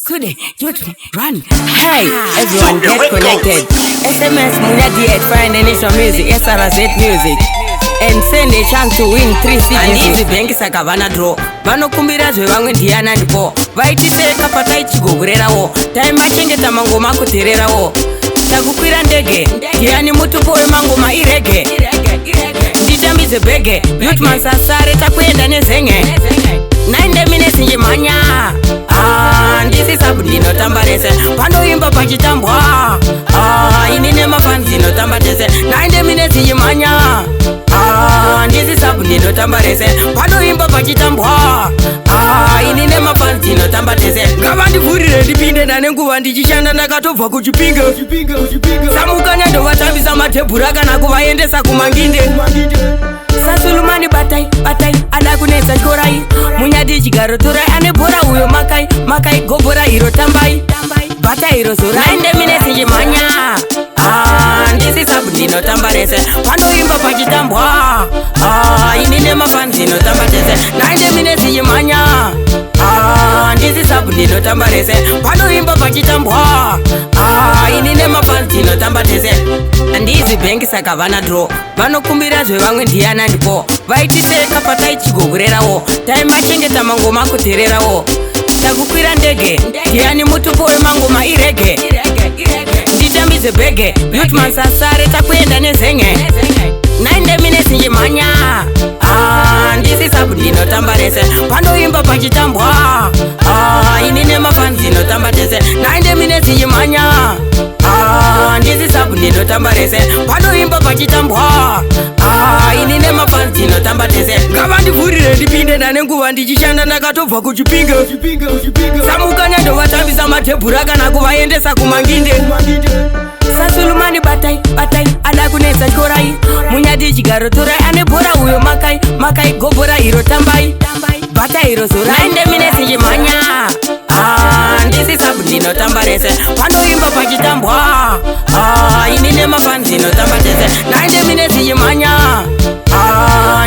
Good, youth, run. Hey, everyone get connected. SMS Munyadi find the nation music, SRZ music. And send a chance to win 3 CDs. And easy bank sakavana draw. Vano kumbira zwe vangwe ndiana ndipo. Vaitise kapata ichigogurera wo. Time bachengeta mangoma kuterera wo. Takukwira ndege, ndiani mutupo we mangoma irege. Ndijambize bege, youth man sasare takuenda nezenge. 9 minutes njimanya. Ndisi sabu ndinotamba rese panoimba pachitambwa. Inine mafanzi notamba tese 9 minutes njimanya. Ndisi sabu ndinotamba rese panoimba pachitambwa. Inine mafanzi notamba tese ngavandivhurire ndipinde nanenguva ndichishanda ndakatobva kuchipinga. Samukanya ndovatambisa matebhura kana kuvaendesa kumanginde. Sasulumani batai, batai, ada kunetsa chorai. Munyadi chigaro torai, ane bora uyo makai, makai gobora hiro tambai. Bata hiro zora, 9 minutes njimanya. Ndisi sabu ndinotamba rese panoimba pachitambwa. Inine mafanzi notamba tese 9 minutes njimanya. Ndisi sabu ndinotamba rese panoimba pachitambwa. Inine mafanzi notamba tese. Ndizi bank sakavana draw. Vanokumbira zve vamwe ndiana ndipo. Vaitise kapata ichigogurera wo. Time bachengeta mangoma kuterera wo. Takukwira ndege, ndiani mutupo we mangoma irege. Ndijambize bege, youth man sasare takuenda nezenge. 9 minutes njimanya. Ndisi sabu ndinotamba rese panoimba pachitambwa. Inine mafanzi notamba tese 9 minutes njimanya. Ndisi sabu ndinotamba rese panoimba pachitambwa. Inine mafanzi notamba tese ngavandivhurire ndipinde nanenguva ndichishanda ndakatobva kuchipinga. Samukanya ndovatambisa matebhura kana kuvaendesa kumanginde. Sasulumani batai, batai, ada kunetsa chorai. Munyadi chigaro torai, ane bora uyo makai, makai gobora hiro tambai. Bata hiro zora, 9 minutes njimanya. Ndisi sabu ndinotamba rese panoimba pachitambwa. Inine mafanzi notamba tese 9 minutes njimanya.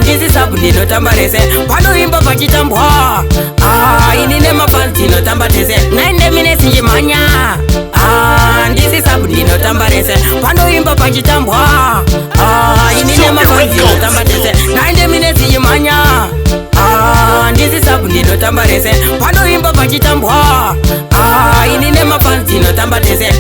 Ndisi sabu ndinotamba rese panoimba pachitambwa. Inine mafanzi notamba tese 9 minutes njimanya. Ndisi sabu ndinotamba rese panoimba pachitambwa. Inine mafanzi notamba tese 9 minutes njimanya. Ndisi sabu ndinotamba rese panoimba pachitambwa. Inine mafanzi notamba tese.